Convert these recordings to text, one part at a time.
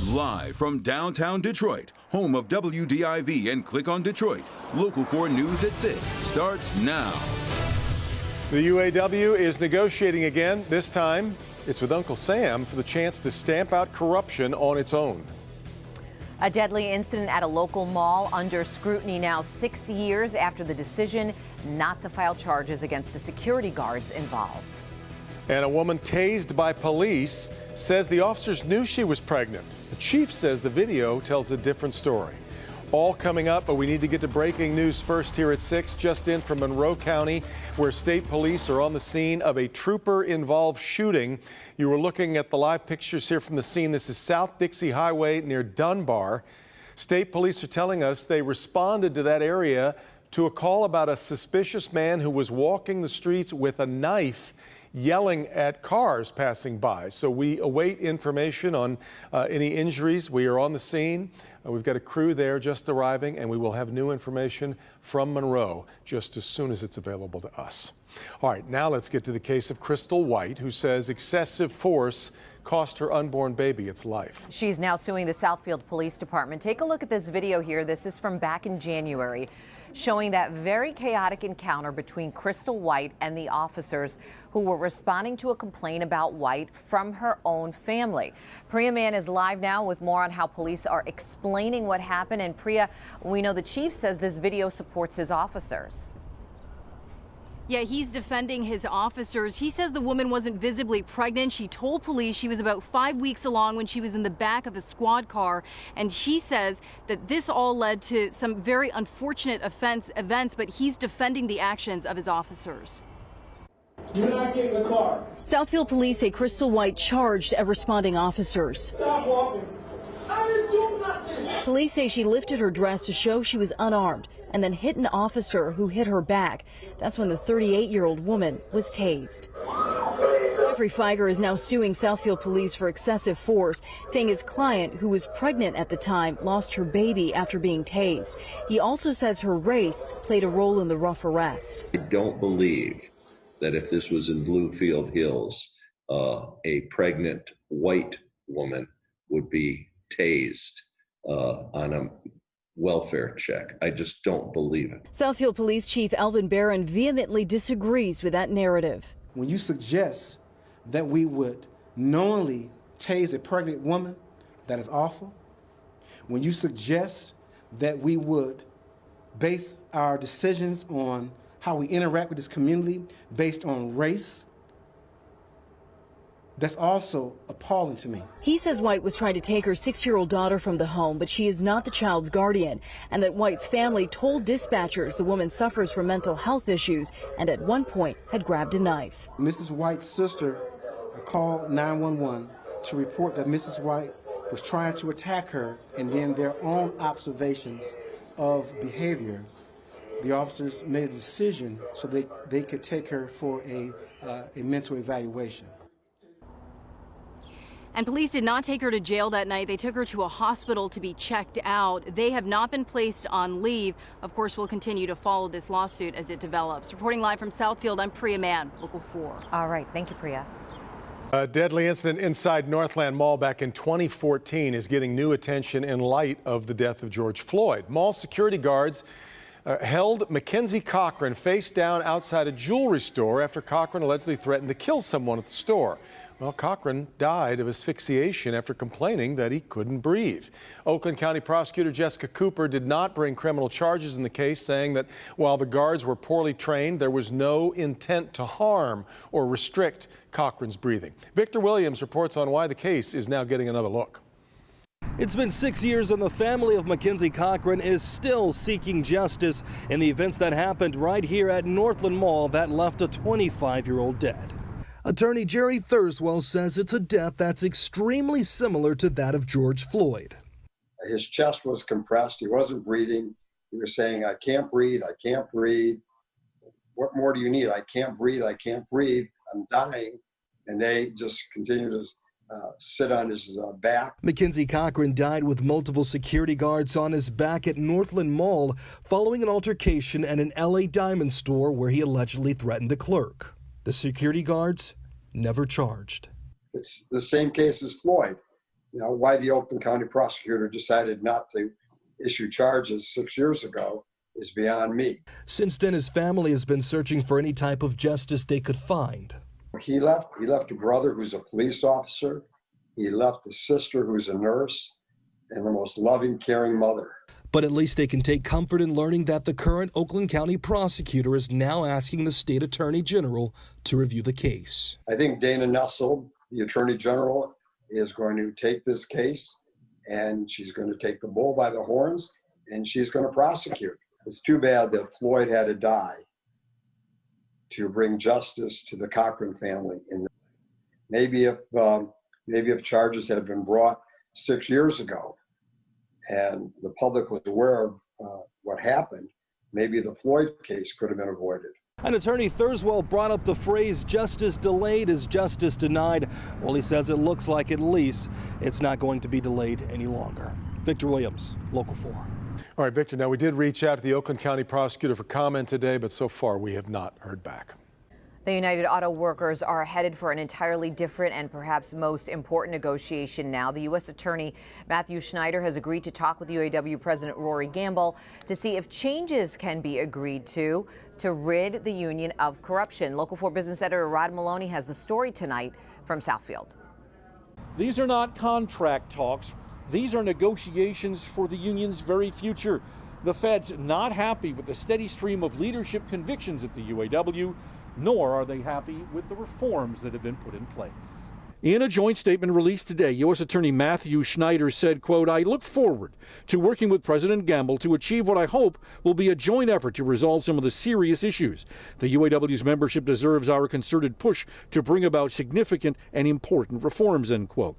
Live from downtown Detroit, home of WDIV and Click on Detroit, Local 4 News at 6 starts now. The UAW is negotiating again. This time, it's with Uncle Sam for the chance to stamp out corruption on its own. A deadly incident at a local mall under scrutiny now 6 years after the decision not to file charges against the security guards involved. And a woman tased by police says the officers knew she was pregnant. The chief says the video tells a different story. All coming up, but we need to get to breaking news first here at 6. Just in from Monroe County, where state police are on the scene of a trooper-involved shooting. You were looking at the live pictures here from the scene. This is South Dixie Highway near Dunbar. State police are telling us they responded to that area to a call about a suspicious man who was walking the streets with a knife, yelling at cars passing by. So we await information on any injuries. We are on the scene. We've got a crew there just arriving, and we will have new information from Monroe just as soon as it's available to us. All right, now let's get to the case of Crystal White, who says excessive force cost her unborn baby its life. She's now suing the Southfield Police Department. Take a look at this video here. This is from back in January, showing that very chaotic encounter between Crystal White and the officers who were responding to a complaint about White from her own family. Priya Mann is live now with more on how police are explaining what happened. And Priya, we know the chief says this video supports his officers. Yeah, he's defending his officers. He says the woman wasn't visibly pregnant. She told police she was about 5 weeks along when she was in the back of a squad car. And he says that this all led to some very unfortunate events, but he's defending the actions of his officers. Do not get in the car. Southfield police say Crystal White charged at responding officers. Stop walking. I didn't do nothing. Police say she lifted her dress to show she was unarmed and then hit an officer who hit her back. That's when the 38-year-old woman was tased. Jeffrey Feiger is now suing Southfield police for excessive force, saying his client, who was pregnant at the time, lost her baby after being tased. He also says her race played a role in the rough arrest. I don't believe that if this was in Bluefield Hills, a pregnant white woman would be tased on a welfare check. I just don't believe it. Southfield Police Chief Alvin Barron vehemently disagrees with that narrative. When you suggest that we would knowingly tase a pregnant woman, that is awful. When you suggest that we would base our decisions on how we interact with this community based on race, that's also appalling to me. He says White was trying to take her 6-year-old daughter from the home, but she is not the child's guardian, and that White's family told dispatchers the woman suffers from mental health issues and at one point had grabbed a knife. Mrs. White's sister called 911 to report that Mrs. White was trying to attack her, and then their own observations of behavior, the officers made a decision so they could take her for a mental evaluation. And police did not take her to jail that night. They took her to a hospital to be checked out. They have not been placed on leave. Of course, we'll continue to follow this lawsuit as it develops. Reporting live from Southfield, I'm Priya Mann, Local 4. All right. Thank you, Priya. A deadly incident inside Northland Mall back in 2014 is getting new attention in light of the death of George Floyd. Mall security guards held Mackenzie Cochran face down outside a jewelry store after Cochran allegedly threatened to kill someone at the store. Well, Cochran died of asphyxiation after complaining that he couldn't breathe. Oakland County Prosecutor Jessica Cooper did not bring criminal charges in the case, saying that while the guards were poorly trained, there was no intent to harm or restrict Cochran's breathing. Victor Williams reports on why the case is now getting another look. It's been 6 years and the family of Mackenzie Cochran is still seeking justice in the events that happened right here at Northland Mall that left a 25-year-old dead. Attorney Jerry Thurswell says it's a death that's extremely similar to that of George Floyd. His chest was compressed. He wasn't breathing. He was saying, I can't breathe. I can't breathe. What more do you need? I can't breathe. I can't breathe. I'm dying. And they just continue to sit on his back. Mackenzie Cochran died with multiple security guards on his back at Northland Mall following an altercation at an LA Diamond store where he allegedly threatened a clerk. The security guards never charged. It's the same case as Floyd. why the Oakland County prosecutor decided not to issue charges 6 years ago is beyond me. Since then, his family has been searching for any type of justice they could find. He left a brother who's a police officer. He left a sister who's a nurse and the most loving, caring mother. But at least they can take comfort in learning that the current Oakland County prosecutor is now asking the state attorney general to review the case. I think Dana Nessel, the attorney general, is going to take this case and she's going to take the bull by the horns and she's going to prosecute. It's too bad that Floyd had to die to bring justice to the Cochran family. And maybe if charges had been brought 6 years ago and the public was aware of what happened, maybe the Floyd case could have been avoided. And Attorney Thurswell brought up the phrase justice delayed is justice denied. Well, he says it looks like at least it's not going to be delayed any longer. Victor Williams, Local 4. All right, Victor, now we did reach out to the Oakland County prosecutor for comment today, but so far we have not heard back. The United Auto Workers are headed for an entirely different and perhaps most important negotiation now. The U.S. Attorney Matthew Schneider has agreed to talk with UAW President Rory Gamble to see if changes can be agreed to rid the union of corruption. Local 4 business editor Rod Maloney has the story tonight from Southfield. These are not contract talks. These are negotiations for the union's very future. The Fed's not happy with the steady stream of leadership convictions at the UAW, nor are they happy with the reforms that have been put in place. In a joint statement released today, U.S. Attorney Matthew Schneider said, quote, "I look forward to working with President Gamble to achieve what I hope will be a joint effort to resolve some of the serious issues. The UAW's membership deserves our concerted push to bring about significant and important reforms," end quote.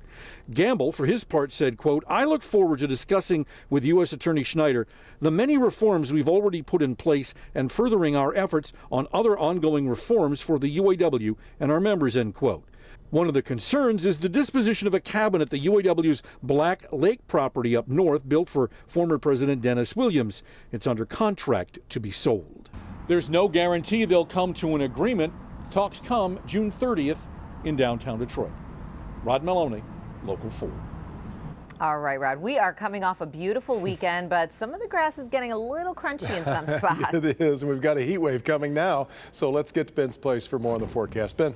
Gamble, for his part, said, quote, "I look forward to discussing with U.S. Attorney Schneider the many reforms we've already put in place and furthering our efforts on other ongoing reforms for the UAW and our members," end quote. One of the concerns is the disposition of a cabin at the UAW's Black Lake property up north, built for former President Dennis Williams. It's under contract to be sold. There's no guarantee they'll come to an agreement. Talks come June 30th in downtown Detroit. Rod Maloney, Local 4. All right, Rod, we are coming off a beautiful weekend, but some of the grass is getting a little crunchy in some spots. It is. We've got a heat wave coming now. So let's get to Ben's place for more on the forecast. Ben.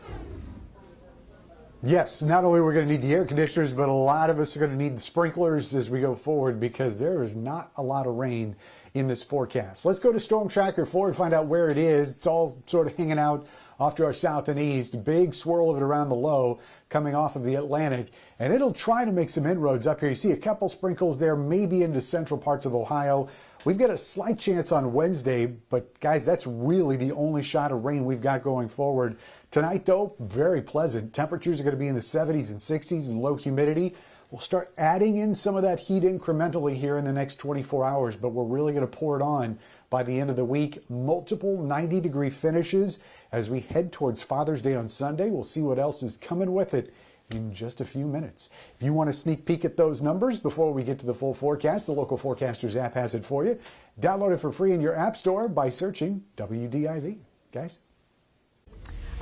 Yes, not only are we going to need the air conditioners, but a lot of us are going to need the sprinklers as we go forward because there is not a lot of rain in this forecast. Let's go to Storm Tracker 4 and find out where it is. It's all sort of hanging out off to our south and east. Big swirl of it around the low coming off of the Atlantic, and it'll try to make some inroads up here. You see a couple sprinkles there, maybe into central parts of Ohio. We've got a slight chance on Wednesday, but guys, that's really the only shot of rain we've got going forward. Tonight, though, very pleasant. Temperatures are going to be in the 70s and 60s and low humidity. We'll start adding in some of that heat incrementally here in the next 24 hours, but we're really going to pour it on by the end of the week. Multiple 90-degree finishes as we head towards Father's Day on Sunday. We'll see what else is coming with it in just a few minutes. If you want a sneak peek at those numbers before we get to the full forecast, the Local Forecasters app has it for you. Download it for free in your app store by searching WDIV. Guys?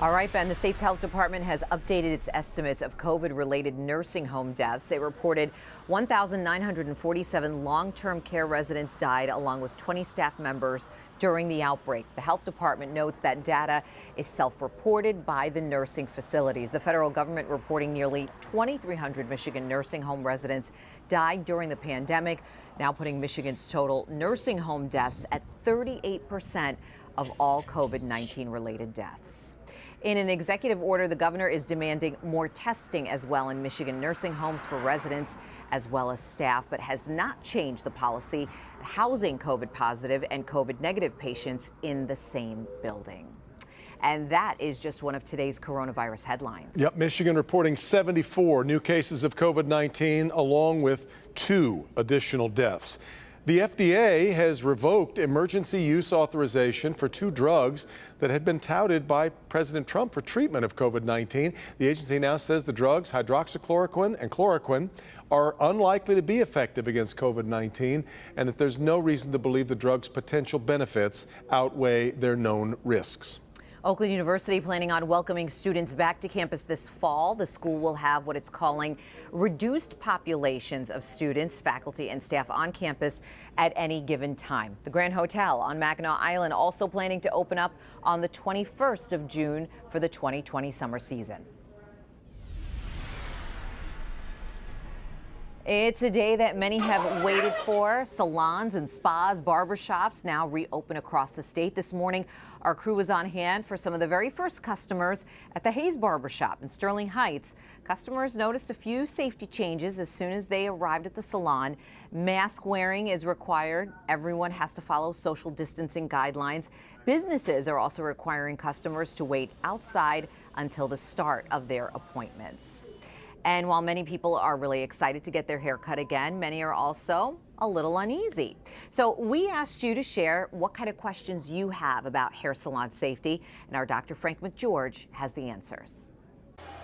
All right, Ben, the state's health department has updated its estimates of COVID-related nursing home deaths. It reported 1,947 long-term care residents died, along with 20 staff members during the outbreak. The health department notes that data is self-reported by the nursing facilities. The federal government reporting nearly 2,300 Michigan nursing home residents died during the pandemic, now putting Michigan's total nursing home deaths at 38% of all COVID-19 related deaths. In an executive order, the governor is demanding more testing as well in Michigan nursing homes for residents as well as staff, but has not changed the policy housing COVID positive and COVID negative patients in the same building. And that is just one of today's coronavirus headlines. Yep, Michigan reporting 74 new cases of COVID-19 along with 2 additional deaths. The FDA has revoked emergency use authorization for 2 drugs that had been touted by President Trump for treatment of COVID-19. The agency now says the drugs, hydroxychloroquine and chloroquine, are unlikely to be effective against COVID-19 and that there's no reason to believe the drugs' potential benefits outweigh their known risks. Oakland University planning on welcoming students back to campus this fall. The school will have what it's calling reduced populations of students, faculty, and staff on campus at any given time. The Grand Hotel on Mackinac Island also planning to open up on the 21st of June for the 2020 summer season. It's a day that many have waited for. Salons and spas, barbershops now reopen across the state. This morning, our crew was on hand for some of the very first customers at the Hayes Barbershop in Sterling Heights. Customers noticed a few safety changes as soon as they arrived at the salon. Mask wearing is required. Everyone has to follow social distancing guidelines. Businesses are also requiring customers to wait outside until the start of their appointments. And while many people are really excited to get their hair cut again, many are also a little uneasy. So we asked you to share what kind of questions you have about hair salon safety, and our Dr. Frank McGeorge has the answers.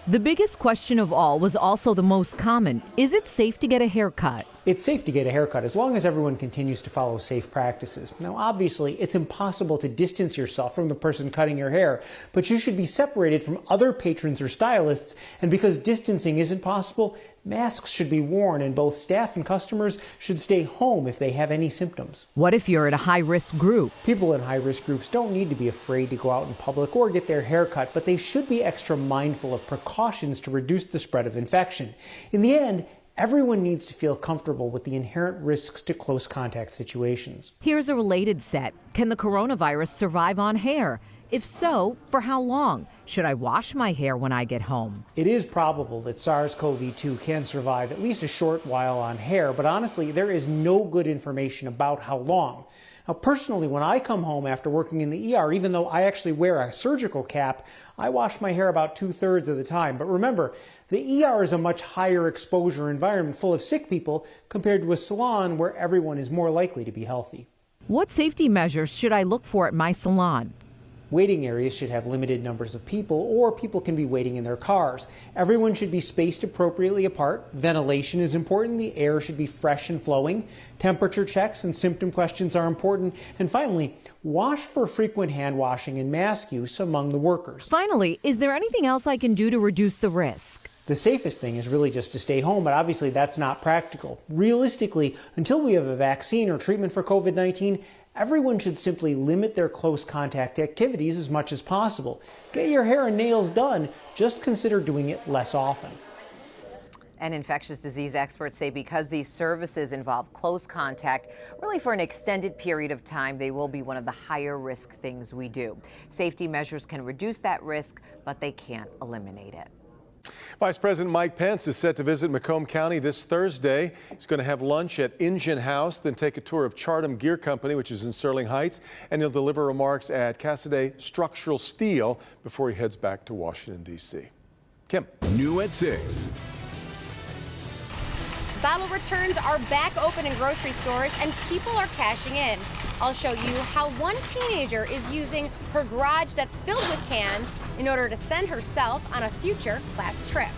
The biggest question of all was also the most common. Is it safe to get a haircut? It's safe to get a haircut as long as everyone continues to follow safe practices. Now, obviously, it's impossible to distance yourself from the person cutting your hair, but you should be separated from other patrons or stylists, and because distancing isn't possible, masks should be worn, and both staff and customers should stay home if they have any symptoms. What if you're at a high-risk group? People in high-risk groups don't need to be afraid to go out in public or get their hair cut, but they should be extra mindful of precautions to reduce the spread of infection. In the end, everyone needs to feel comfortable with the inherent risks to close contact situations. Here's a related set. Can the coronavirus survive on hair? If so, for how long? Should I wash my hair when I get home? It is probable that SARS-CoV-2 can survive at least a short while on hair, but honestly, there is no good information about how long. Now, personally, when I come home after working in the ER, even though I actually wear a surgical cap, I wash my hair about 2/3 of the time. But remember, the ER is a much higher exposure environment full of sick people compared to a salon where everyone is more likely to be healthy. What safety measures should I look for at my salon? Waiting areas should have limited numbers of people, or people can be waiting in their cars. Everyone should be spaced appropriately apart. Ventilation is important. The air should be fresh and flowing. Temperature checks and symptom questions are important. And finally, wash for frequent hand washing and mask use among the workers. Finally, is there anything else I can do to reduce the risk? The safest thing is really just to stay home, but obviously that's not practical. Realistically, until we have a vaccine or treatment for COVID-19, everyone should simply limit their close contact activities as much as possible. Get your hair and nails done, just consider doing it less often. And infectious disease experts say because these services involve close contact, really for an extended period of time, they will be one of the higher risk things we do. Safety measures can reduce that risk, but they can't eliminate it. Vice President Mike Pence is set to visit Macomb County this Thursday. He's going to have lunch at Engine House, then take a tour of Chartham Gear Company, which is in Sterling Heights, and he'll deliver remarks at Cassaday Structural Steel before he heads back to Washington, D.C. Kim. New at 6. Bottle returns are back open in grocery stores and people are cashing in. I'll show you how one teenager is using her garage that's filled with cans in order to send herself on a future class trip.